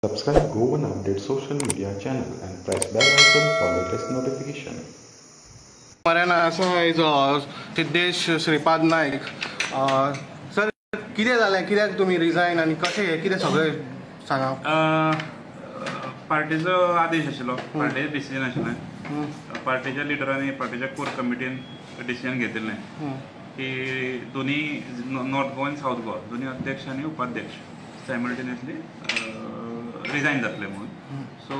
Subscribe Go One Update social media channel and press bell icon for latest notification. मऱ्यान आसा जो Siddhesh Shripad Naik sir कितें जालें कित्याक तुमी रिजायन आनी कशें कितें सगळें सांगा. पार्टीचो आदेश आशिल्लो, पार्टीचें डिसिजन आशिल्लें. पार्टीच्या लिडरांनी पार्टीच्या कोर कमिटीन डिसिजन घेतिल्लें की दोन्ही नॉर्थ गोवा आनी साऊथ गोवा दोन्ही अध्यक्ष आनी उपाध्यक्ष सायमल्टेनियसली रिजायन जातले म्हणून. सो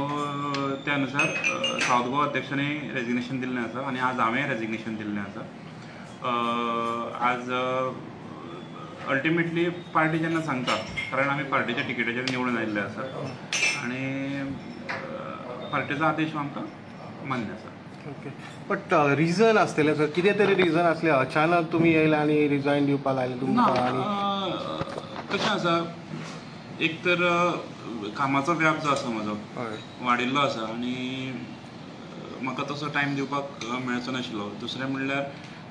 त्या अनुसार साऊथ गोवा अध्यक्षांनी रेजिग्नेशन दिल्लें आसा आनी आज हांवें रेजिग्नेशन दिल्लें आसा. आज अल्टिमेटली पार्टी जेन्ना सांगता, कारण आमी पार्टीच्या टिकेटाचेर निवडून आयिल्ले आसा आनी पार्टीचो आदेश आमकां मान्य आसा. ओके, बट रिजन आसतलें सर, कितें तरी रिजन आसलें अचानक तुमी येयला आनी रिजायन दिवपाक लायलें तुमकां? आनी कशें आसा, एक तर कामाचो व्याप जो आसा म्हजो वाडिल्लो आसा आनी म्हाका तसो टायम दिवपाक मेळचो नाशिल्लो. दुसरें म्हणल्यार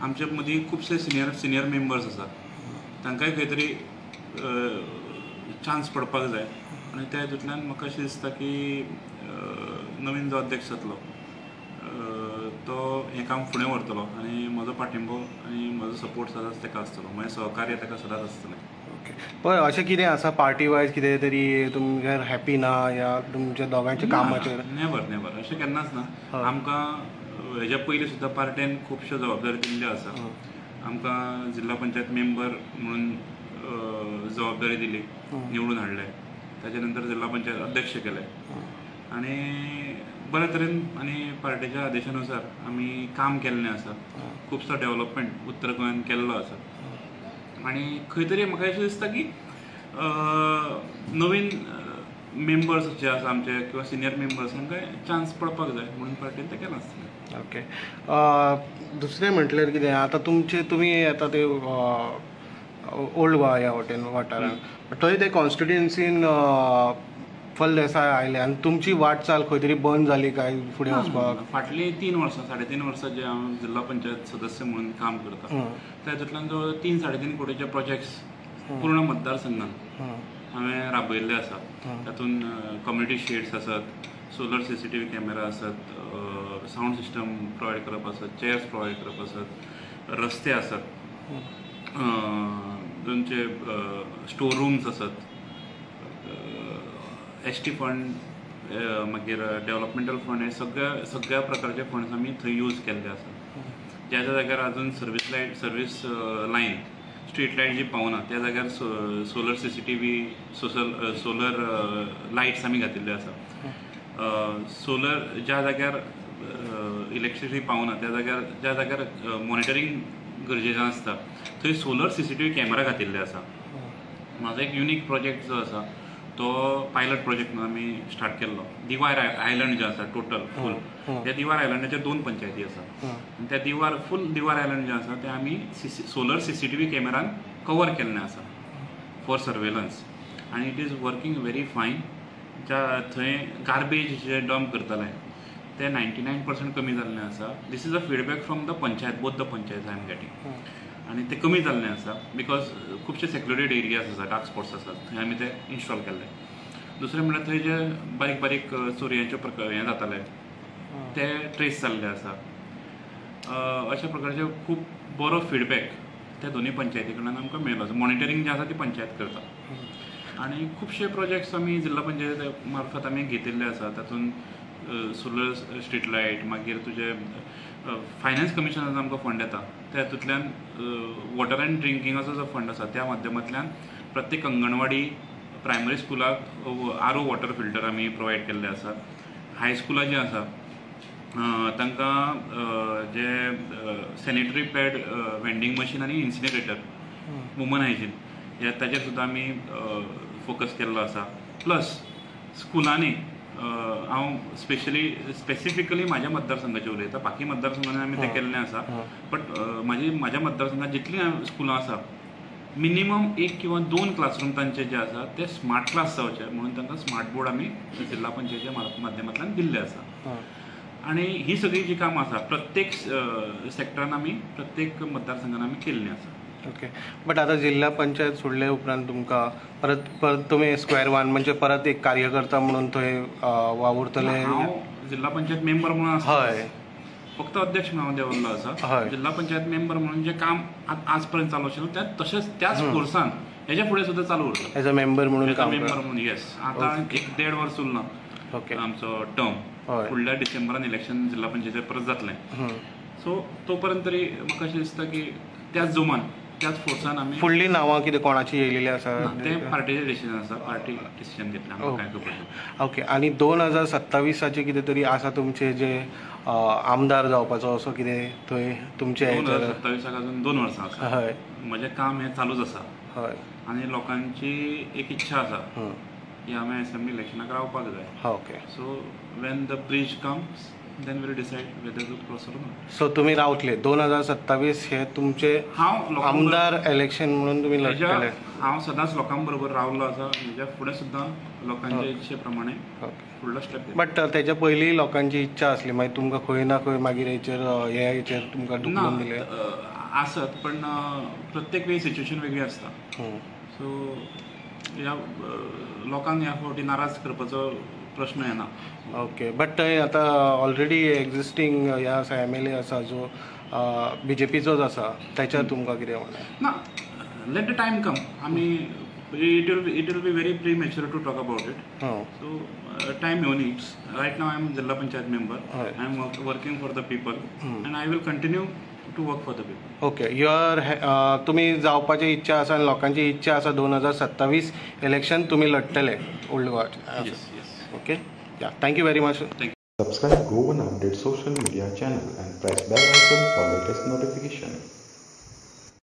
आमचे मदीं खुबशे सिनियर मेंबर्स आसात, तांकांय खंय तरी चान्स पडपाक जाय आनी त्या हितूंतल्यान म्हाका अशें दिसता की नवीन जो अध्यक्ष जातलो तो हें काम फुडें व्हरतलो आनी म्हजो पाठिंबो आनी म्हजो सपोर्ट सदांच ताका आसतलो, म्हजें सहकार्य ताका सदांच आसतलें. ओके, पण अशें कितें आसा पार्टी वायज कितें तरी तुमगेर हॅपी ना या तुमच्या दोगांच्या कामाचेर? नेवर अशें केन्नाच ना. आमकां हेज्या पयलीं सुद्दां पार्टेन खुबश्यो जबाबदारी दिल्ल्यो आसा. आमकां जिल्ला पंचायत मेंबर म्हणून जबाबदारी दिली, निवडून हाडले. ताचे नंतर जिल्ला पंचायत अध्यक्ष केले आनी बऱ्या तरेन आनी पार्टीच्या आदेशानुसार आमी काम केल्लें आसा. खुबसो डेव्हलपमेंट उत्तर गोंयांत केल्लो आसा आनी खंय तरी म्हाका अशें दिसता की नवीन मेंबर्स जे आसा आमचे किंवा सिनियर मेंबर्स तांकां चान्स पडपाक जाय म्हणून पार्टीन तें केलां आसतलें. ओके, दुसरें म्हटल्यार कितें आतां तुमी येता ते ओल्ड गोवा ह्या वाठारान, थंय ते कॉन्स्टिट्युएन्सीन फळदेसाय आयले आनी तुमची वाटचाल खंय तरी बंद जाली काय फुडें वचपाक? फाटलीं 3-3.5 वर्सां जे हांव जिल्ला पंचायत सदस्य म्हणून काम करता त्या हितूंतल्यान जो 3-3.5 कोटीचे प्रोजेक्ट्स पूर्ण मतदारसंघात हांवें राबयल्ले आसा. तातूंत कम्युनिटी शेड्स आसात, सोलर CCTV कॅमेरा आसात, सावंड सिस्टम प्रोवायड करप आसात, चेअर्स प्रोवायड करप आसात, रस्ते आसात, तुमचे स्टोर रूम्स आसात, ST फंड मागीर डेव्हलपमेंटल फंड हे सगळ्या प्रकारचे फंड्स आमी थंय यूज केल्ले आसा. ज्या जाग्यार अजून सर्वीस लायन स्ट्रीट लायट जी पावना त्या जाग्यार सोलर CCTV सोलर लायट्स आमी घातिल्ले आसा. सोलर ज्या जाग्यार इलेक्ट्रिसिटी पावना ज्या जाग्यार मॉनिटरींग गरजेचें आसता थंय सोलर CCTV कॅमेरा घातिल्ले आसा. म्हाजो एक युनीक प्रोजेक्ट जो आसा तो पायलट प्रोजेक्ट म्हणून आमी स्टार्ट केल्लो. दिवार आयलंड जे आसा टोटल फूल, त्या दिवार आयलंडाचेर 2 पंचायती आसा आनी त्या फूल दिवार आयलंड जे आसा ते आमी सोलर CCTV कॅमेरान कवर केल्लें आसा फॉर सर्वेलन्स आनी इट इज वर्कींग व्हेरी फायन. थंय गार्बेज जे डंप करताले ते 99% कमी जाल्लें आसा. This is a feedback from the panchayat, both the panchayat I am getting, आनी ते कमी जाल्लें आसा बिकॉज खुबशे सेक्युरिटेड एरियाज आसा, डार्क स्पॉट्स आसात, थंय आमी ते इन्स्टॉल केल्ले. दुसरें म्हणल्यार थंय जे बारीक चोरयांचे हें जाताले ते ट्रेस जाल्ले आसा. अशा प्रकारचे खूब बरो फीडबॅक त्या दोनूय पंचायती कडल्यान आमकां मेळ्ळो. मॉनिटरींग जें आसा ती पंचायत करता आनी खुबशे प्रोजेक्ट्स आमी जिल्ला पंचायत मार्फत आमी घेतिल्ले आसा. तातूंत सोलर स्ट्रीट लायट, मागीर तुजे फायनान्स कमिशनाचो आमकां फंड येता त्या हितूंतल्यान वॉटर एंड ड्रिंकिंगाचो जो फंड आसा त्या माध्यमांतल्यान प्रत्येक अंगणवाडी, प्रायमरी स्कुलाक RO वॉटर फिल्टर आमी प्रोवायड केल्ले आसा. हायस्कुलां जीं आसा तांकां जे सॅनिटरी पॅड, वेंडींग मशीन आनी इन्सिनरेटर, वुमन हायजीन ताचेर सुद्दां आमी फोकस केल्लो आसा. प्लस स्कुलांनी हांव स्पेसिफिकली म्हाज्या मतदारसंघाचेर उलयता, बाकी मतदारसंघांनी आमी तें केल्लें आसा, बट म्हाज्या मतदारसंघात जितलीं स्कुलां आसा मिनिमम 1 किंवा 2 क्लासरूम तांचे जे आसा ते स्मार्ट क्लास जावचे म्हणून तांकां स्मार्ट बोर्ड आमी जिल्ला पंचायतीच्या माध्यमांतल्यान दिल्ले आसा. आनी ही सगळीं जीं कामां आसा प्रत्येक सेक्टरान आमी प्रत्येक मतदारसंघान आमी केल्लीं आसा. ओके. बट आता जिल्हा पंचायत सोडले उपरांत तुमकां परत तुम्ही स्क्वेअर वन म्हणजे परत एक कार्यकर्ता म्हणून थंय वावुरतले? हांव जिल्हा पंचायत मेंबर म्हणून आसता. हय. फक्त अध्यक्ष म्हणून देवल्लो आसा. हय. जिल्हा पंचायत मेंबर म्हणून जे काम आज पर्यंत चालू आशिल्लें तशेंच त्याच फोर्सान हेच्या फुडें सुद्दां चालू उरता. एज अ मेंबर म्हणून काम मेंबर म्हणून येस. आतां 1.5 वर्स उरलां ओके. आमचो टर्म. हय. फुडल्या डिसेंबरान इलेक्शन जिल्हा पंचायतीचें परत जातलें. सो तोपर्यंत तरी म्हाका अशें दिसता की त्याच जोमान त्याच फोर्सान आमी फुडलीं नांवां कितें कोणाची येयलेली आसा? तें पार्टीचें डिसिजन आसा. पार्टी डिसिजन घेतलें आमकां कांय खबर ना. ओके. आनी 2027 कितें तरी आसा तुमचे जे आमदार जावपाचो असो कितें थंय तुमचे 2027 अजून 2 वर्सां आसा. हय. म्हजें काम हें चालूच आसा. हय. आनी लोकांची एक इच्छा आसा की आमी असेंब्ली इलेक्शनाक रावपाक जाय. Okay. So when the bridge comes then will decide whether to cross or not. So तुमी रावतले 2027 हे तुमचे हांव आमदार इलेक्शन म्हणून तुमी लढतले? हांव सदांच लोकां बरोबर रावल्लो आसा. हेच्या फुडें सुद्दां लोकांच्या इच्छे प्रमाणे फुडलो स्टेप. बट तेच्या पयलीं लोकांची इच्छा आसली मागीर तुमकां खंय ना खंय मागीर हेचेर तुमकां ढुकलून दिले? आसत पण प्रत्येक वेळी सिच्युएशन वेगळी आसता. सो ह्या लोकांक ह्या फावटी नाराज करपाचो प्रश्न येना. ओके. बट थंय आतां ऑलरेडी एक्झिस्टींग हे आसा MLA आसा जो BJPचोच आसा त्याच्यार तुमकां कितें म्हणा? ना लेट द टायम कम. आमी it will be very premature to talk about it. So time येवनी. रायट नाव आय एम जिल्हा panchayat member. I am working for the people and I will continue to work for the people. Okay. तुमी जावपाची इच्छा आसा आनी लोकांची इच्छा आसा 2027 इलेक्शन तुमी लढटले ओल्ड गोवा. ओके. या. Thank you very much. Subscribe Go1 Update social media channel and press bell icon for latest notification.